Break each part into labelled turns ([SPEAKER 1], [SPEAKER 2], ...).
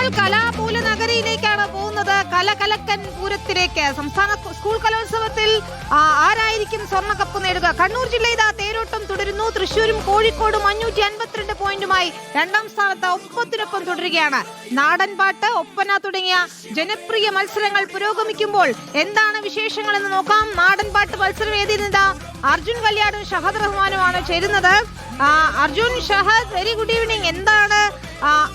[SPEAKER 1] നമ്മൾ കലാപൂല നഗരിയിലേക്കാണ് പോകുന്നത്. കലകലക്കൻ പൂരത്തിലേക്ക്. സംസ്ഥാന സ്കൂൾ കലോത്സവത്തിൽ ആരായിരിക്കും സ്വർണ്ണക്കപ്പ് നേടുക? കണ്ണൂർ ജില്ലയിൽ തേരോട്ടം തുടരുന്നു. തൃശ്ശൂരും കോഴിക്കോടും 552 പോയിന്റുമായി രണ്ടാം സ്ഥാനത്ത് ഒപ്പത്തിനൊപ്പം തുടരുകയാണ്. നാടൻപാട്ട്, ഒപ്പന തുടങ്ങിയ ജനപ്രിയ മത്സരങ്ങൾ പുരോഗമിക്കുമ്പോൾ എന്താണ് വിശേഷങ്ങളെന്ന് നോക്കാം. നാടൻപാട്ട് മത്സരവേദിയിൽ നിന്ന് അർജുൻ കല്യാടും ഷഹദ് റഹ്മാനുമാണ് ചേരുന്നത്. Arjun, Shahad, very good evening. എന്താണ്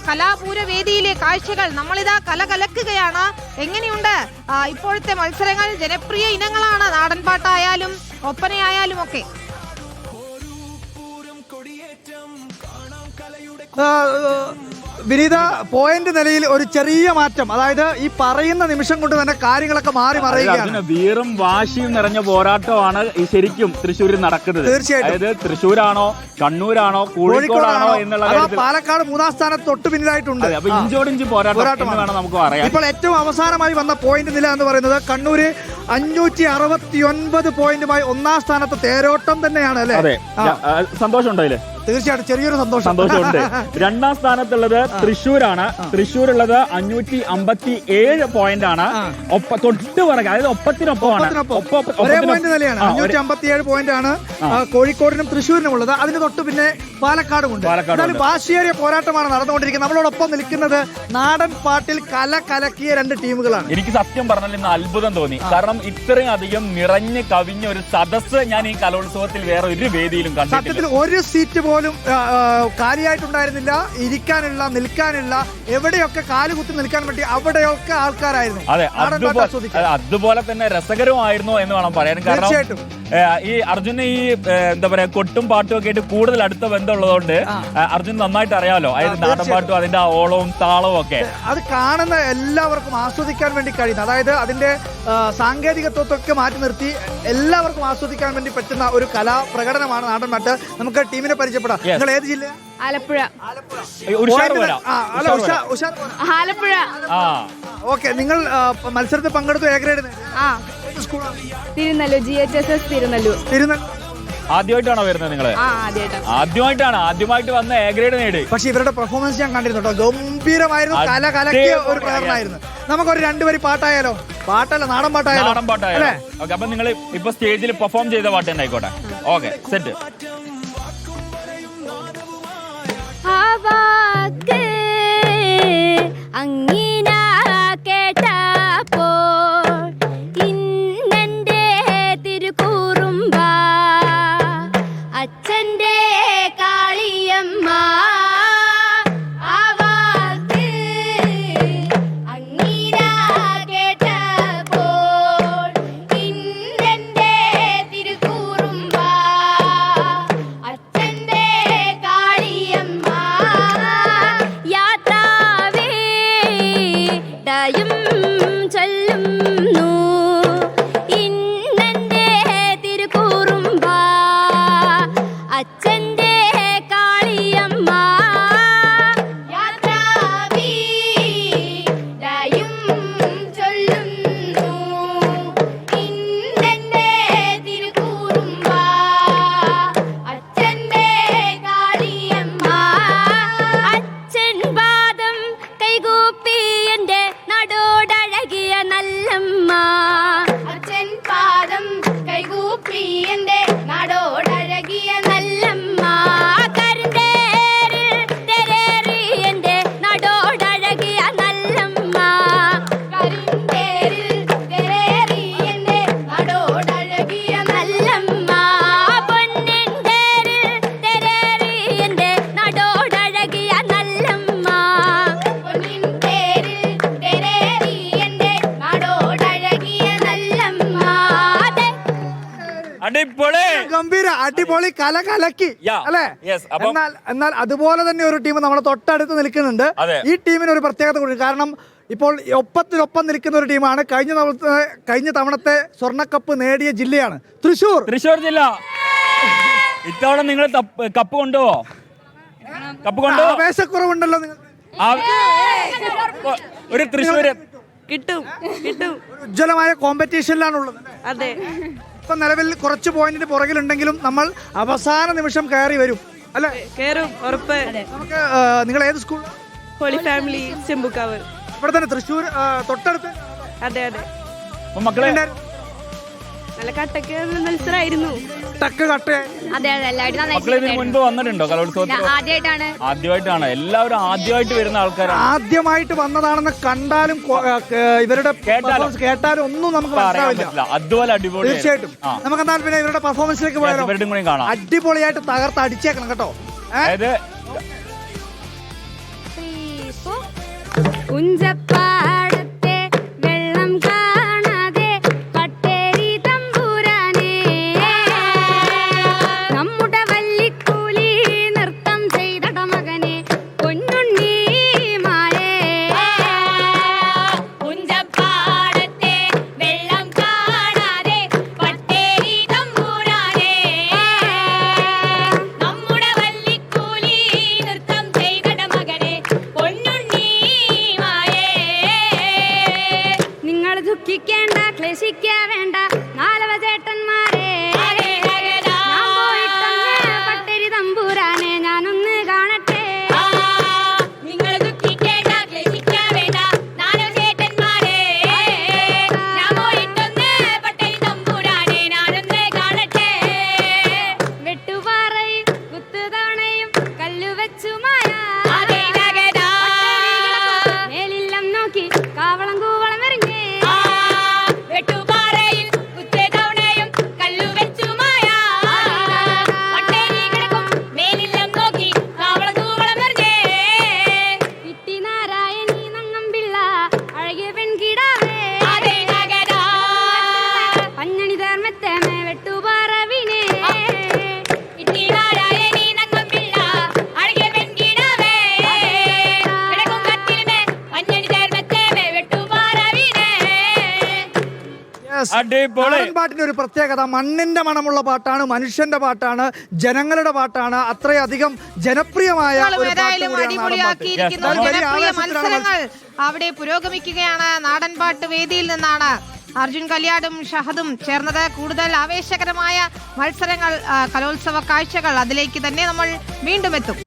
[SPEAKER 1] കലാപൂരവേദിയിലെ കാഴ്ചകൾ? നമ്മളിതാ കലകലക്കുകയാണ്. എങ്ങനെയുണ്ട് ഇപ്പോഴത്തെ മത്സരങ്ങൾ? ജനപ്രിയ ഇനങ്ങളാണ് നാടൻപാട്ടായാലും ഒപ്പനയായാലും ഒക്കെ.
[SPEAKER 2] വിനീത, പോയിന്റ് നിലയിൽ ഒരു ചെറിയ മാറ്റം, അതായത് ഈ പറയുന്ന നിമിഷം കൊണ്ട് തന്നെ കാര്യങ്ങളൊക്കെ മാറി മറിയുകയാണ്.
[SPEAKER 3] വീറും വാശിയും നിറഞ്ഞ പോരാട്ടമാണ് ഈ ശരിക്കും തൃശ്ശൂരിൽ നടക്കുന്നത്.
[SPEAKER 2] തീർച്ചയായിട്ടും.
[SPEAKER 3] അതായത് തൃശ്ശൂരാണോ കണ്ണൂരാണോ കോഴിക്കോടാണോ എന്നുള്ള
[SPEAKER 2] പാലക്കാട് മൂന്നാം സ്ഥാനത്ത് തൊട്ട് പിന്നിലായിട്ടുണ്ട്.
[SPEAKER 3] അപ്പൊ ഇഞ്ചോടിഞ്ച് പോരാട്ടമാണ് നമുക്ക് പറയാം.
[SPEAKER 2] ഇപ്പോൾ ഏറ്റവും അവസാനമായി വന്ന പോയിന്റ് നില എന്ന് പറയുന്നത് കണ്ണൂര് 569 പോയിന്റുമായി ഒന്നാം സ്ഥാനത്ത് തേരോട്ടം തന്നെയാണ് അല്ലേ?
[SPEAKER 3] സന്തോഷമുണ്ടോ ഇതില്?
[SPEAKER 2] തീർച്ചയായിട്ടും ചെറിയൊരു
[SPEAKER 3] സന്തോഷമുണ്ട്. രണ്ടാം സ്ഥാനത്തുള്ളത് തൃശ്ശൂരാണ്. തൃശ്ശൂരുള്ളത് 557 പോയിന്റ് ആണ്. തൊട്ട് പുറകെ, അതായത് ഒപ്പത്തിനൊപ്പമാണ്.
[SPEAKER 2] ഒരേ പോയിന്റ് നിലയാണ്. 557 പോയിന്റ് ആണ് കോഴിക്കോടിനും തൃശ്ശൂരിനും ഉള്ളത്. അതിന് തൊട്ട് പിന്നെ പാലക്കാടുമുണ്ട്. എന്നാലും വാശിയേറിയ പോരാട്ടമാണ് നടന്നുകൊണ്ടിരിക്കുന്നത്. നമ്മളോടൊപ്പം നിൽക്കുന്നത് നാടൻ പാട്ടിൽ കലക്കിയ രണ്ട് ടീമുകളാണ്.
[SPEAKER 3] എനിക്ക് സത്യം പറഞ്ഞാൽ ഇന്ന് അത്ഭുതം തോന്നി. കാരണം ഇത്രയും അധികം നിറഞ്ഞ് കവിഞ്ഞ ഒരു സദസ്സ് ഞാൻ ഈ കലോത്സവത്തിൽ വേറെ ഒരു വേദിയിലും കണ്ടിട്ടില്ല.
[SPEAKER 2] സത്യത്തിൽ ഒരു സീറ്റ് പോലും കാര്യമായിട്ടുണ്ടായിരുന്നില്ല. ഇരിക്കാനുള്ള, നിൽക്കാനുള്ള, എവിടെയൊക്കെ കാലുകുത്തി നിൽക്കാൻ പറ്റി അവിടെയൊക്കെ ആൾക്കാരായിരുന്നു.
[SPEAKER 3] അതെ, അതുപോലെ തന്നെ രസകരമായിരുന്നു എന്ന് വേണം പറയാൻ. കാരണം ഈ അർജുന് ഈ എന്താ പറയാ കൊട്ടും പാട്ടും ഒക്കെ ആയിട്ട് കൂടുതൽ അടുത്ത ബന്ധമുള്ളതുകൊണ്ട് അർജുൻ നന്നായിട്ട് അറിയാമല്ലോ. അതായത് നാടൻ പാട്ടും അതിന്റെ ആ ഓളവും താളവും ഒക്കെ
[SPEAKER 2] അത് കാണുന്ന എല്ലാവർക്കും ആസ്വദിക്കാൻ വേണ്ടി കഴിയുന്ന, അതായത് അതിന്റെ സാങ്കേതികത്വത്തൊക്കെ മാറ്റി നിർത്തി എല്ലാവർക്കും ആസ്വദിക്കാൻ വേണ്ടി പറ്റുന്ന ഒരു കലാപ്രകടനമാണ് നാടൻ പാട്ട്. നമുക്ക് ടീമിനെ പരിചയപ്പെടാം. നിങ്ങൾ ഏത് ജില്ല?
[SPEAKER 1] ആലപ്പുഴ.
[SPEAKER 4] ആലപ്പുഴ.
[SPEAKER 2] ഓക്കെ, നിങ്ങൾ മത്സരത്തിൽ പങ്കെടുത്തു. A grade
[SPEAKER 4] Thirunellur, GHSS Thirunellur.
[SPEAKER 3] ആദ്യമായിട്ടാണോ വരുന്നത് നിങ്ങള്? ആദ്യമായിട്ട് വന്ന എ ഗ്രേഡ് നേടി.
[SPEAKER 2] പക്ഷെ ഇവരുടെ പെർഫോമൻസ് ഞാൻ കണ്ടിരുന്നു കേട്ടോ. ഗംഭീരമായിരുന്നു. കലക്കിയ ഒരു പ്രകടനമായിരുന്നു. നമുക്കൊരു 2 വരി പാട്ടായാലോ? പാട്ടല്ല, നാടൻ പാട്ടായാലോ?
[SPEAKER 3] അപ്പൊ നിങ്ങൾ ഇപ്പൊ സ്റ്റേജിൽ പെർഫോം ചെയ്ത പാട്ട് തന്നെ ആയിക്കോട്ടെ. Okay, set.
[SPEAKER 4] അങ്ങീന കേട്ടപ്പോ ഇന്നെന്റെ തിരുക്കൂറുമ്പ അച്ഛന്റെ കാളിയമ്മ അങ്ങീന കേട്ടപ്പോ ഇന്നെന്റെ തിരുക്കൂറുമ്പ അച്ഛന്റെ കാളിയമ്മ യാത്രാവേടയും ചൊല്ലുന്നു ഇന്നെന്റെ തിരുക്കൂറുമ്പ അച്ഛന്റെ കാളിയമ്മ യാത്രാവേടയും ചൊല്ലുന്നു ഇന്നെന്റെ തിരുക്കൂറുമ്പ അച്ഛന്റെ കാളിയമ്മ അച്ഛൻ പാദം കൈകൂപ്പി എന്റെ നടോടഴകിയ നല്ലമ്മ അച്ഛൻ പാദം കൈകൂപ്പി എന്റെ നടോടഴകിയ നല്ലമ്മ കരണ്ടേറിൽ തെരേറി എന്റെ നടോടഴകിയ നല്ലമ്മ കരണ്ടേറിൽ തെരേറി എന്റെ നടോടഴകിയ നല്ലമ്മ പൊന്നിൻതേരിൽ തെരേറി എന്റെ നടോടഴകിയ നല്ലമ്മ പൊന്നിൻതേരിൽ തെരേറി എന്റെ നടോടഴകിയ നല്ലമ്മ.
[SPEAKER 3] അടിപൊളി,
[SPEAKER 2] ഗംഭീര, അടിപൊളി, കലക്കി അല്ലേ? എന്നാൽ അതുപോലെ തന്നെ ഒരു ടീം നമ്മളെ തൊട്ടടുത്ത് നിൽക്കുന്നുണ്ട്. ഈ ടീമിന് ഒരു പ്രത്യേകത കൂടി. കാരണം ഇപ്പോൾ ഒപ്പത്തിനൊപ്പം നിൽക്കുന്ന ഒരു ടീമാണ്. കഴിഞ്ഞ തവണത്തെ സ്വർണ്ണക്കപ്പ് നേടിയ ജില്ലയാണ് തൃശ്ശൂർ
[SPEAKER 3] ജില്ല. ഇത്തവണ നിങ്ങൾ കപ്പ് കൊണ്ടുപോവോ?
[SPEAKER 2] ആവേശക്കുറവുണ്ടല്ലോ നിങ്ങൾ.
[SPEAKER 3] ഒരു തൃശ്ശൂര്
[SPEAKER 4] കിട്ടും.
[SPEAKER 2] ഉജ്ജ്വലമായ കോമ്പറ്റീഷനിലാണുള്ളത്.
[SPEAKER 4] അതെ,
[SPEAKER 2] ഇപ്പൊ നിലവിൽ കുറച്ച് പോയിന്റിന് പുറകിലുണ്ടെങ്കിലും നമ്മൾ അവസാന നിമിഷം കയറി വരും അല്ലെ?
[SPEAKER 4] കേറും, ഉറപ്പ്.
[SPEAKER 2] നമുക്ക് നിങ്ങൾ ഏത് സ്കൂൾ?
[SPEAKER 5] Holy family Chembukkavu.
[SPEAKER 2] ഇവിടെ തന്നെ തൃശ്ശൂർ തൊട്ടടുത്ത്.
[SPEAKER 5] അതെ അതെ.
[SPEAKER 3] അപ്പൊ മക്കളെ
[SPEAKER 5] നല്ല കട്ടക്ക് മത്സരമായിരുന്നു.
[SPEAKER 4] അതെ അതെ എല്ലാവരും
[SPEAKER 3] മക്കളെ ഇതിന് മുൻപ് വന്നിട്ടുണ്ടോ കലോത്സവത്തിൽ? ആദ്യമായിട്ടാണ്. എല്ലാവരും ആദ്യമായിട്ട് വരുന്ന ആൾക്കാരാണ്.
[SPEAKER 2] ആദ്യമായിട്ട് വന്നതാണെന്ന് കണ്ടാലും ഇവരുടെ കേട്ടാലും ഒന്നും നമുക്ക് മനസ്സിലാവില്ല.
[SPEAKER 3] അതുപോലെ അടിപൊളി.
[SPEAKER 2] തീർച്ചയായിട്ടും നമുക്ക് എന്നാൽ പിന്നെ ഇവരുടെ പെർഫോമൻസിലേക്ക് പോയാലോ?
[SPEAKER 3] ഇവരുടെയും കൂടി കാണാം.
[SPEAKER 2] അടിപൊളിയായിട്ട് തകർത്ത് അടിച്ചേക്കണം കേട്ടോ.
[SPEAKER 3] അതായത്
[SPEAKER 4] ഉഞ്ചപ്പാടത്തെ വെള്ളം കാണാതെ പട്ടേരി തമ്പുരാനെ നമ്മുടെ വല്ലിക്കൂലി നൃത്തം ചെയ്തട മകനെ പൊന്നുണ്ണി മായേ. ഉഞ്ചപ്പാടത്തെ വെള്ളം കാണാതെ പട്ടേരി തമ്പുരാനെ നമ്മുടെ വല്ലിക്കൂലി നൃത്തം ചെയ്തട മകനെ പൊന്നുണ്ണി. നിങ്ങൾ ദുഃഖിക്കേണ്ട ക്ലേശിക്ക വേണ്ട നാലവ ചേട്ടന്മാരെ. ഞാൻ പോയിട്ടൊന്ന് പട്ടേരി തമ്പുരാനെ ഞാനൊന്ന് കാണട്ടെ. നിങ്ങൾ ദുഃഖിക്കേണ്ട ക്ലേശിക്ക വേണ്ട നാലവ ചേട്ടന്മാരെ. ഞാൻ പോയിട്ടൊന്ന് പട്ടേരി തമ്പുരാനെ ഞാനൊന്ന് കാണട്ടെ. വെട്ടുപാറയും കുത്തുതവണയും കല്ലുവെച്ചുമായ മേലില്ലം നോക്കി കാവളം കൂവളം എറിഞ്ഞേ. വെട്ടുപാറയിൽ കുത്തുതവണയും കല്ലുവെച്ചുമായ പട്ടേരി കിടക്കും മേലില്ലം നോക്കി കാവളം കൂവളം എറിഞ്ഞേ. ഇട്ടി നാരായണി നങ്ങമ്പിള്ള അഴകിയ പെൺകിടാവേ. പഞ്ഞണി ധർമ്മത്തേമേ വെട്ടുപാറ വീണേ. ഇട്ടി നാരായണി നങ്ങമ്പിള്ള അഴകിയ പെൺകിടാവേ. കിടക്കും കട്ടിലുമേ പഞ്ഞണി ധർമ്മത്തേമേ വെട്ടുപാറ വീണേ.
[SPEAKER 3] അടിപൊളി.
[SPEAKER 2] നാടൻ പാട്ടിന്റെ ഒരു പ്രത്യേകത മണ്ണിന്റെ മണമുള്ള പാട്ടാണ്, മനുഷ്യന്റെ പാട്ടാണ്, ജനങ്ങളുടെ പാട്ടാണ്. അത്രയധികം ജനപ്രിയമായ ഒരു പാട്ട്
[SPEAKER 1] ഏതായാലും
[SPEAKER 2] കൂടിയാണ് നാടൻ പാട്ട്.
[SPEAKER 1] അടിപൊളിയാക്കിയിരിക്കുന്നു. ജനപ്രിയ മത്സരങ്ങൾ അവിടെ പുരോഗമിക്കുകയാണ്. നാടൻ പാട്ട് വേദിയിൽ നിന്നാണ് അർജുൻ കല്യാടും ഷഹദും ചേർന്നത്. കൂടുതൽ ആവേശകരമായ മത്സരങ്ങൾ, കലോത്സവ കാഴ്ചകൾ, അതിലേക്ക് തന്നെ നമ്മൾ വീണ്ടും എത്തും.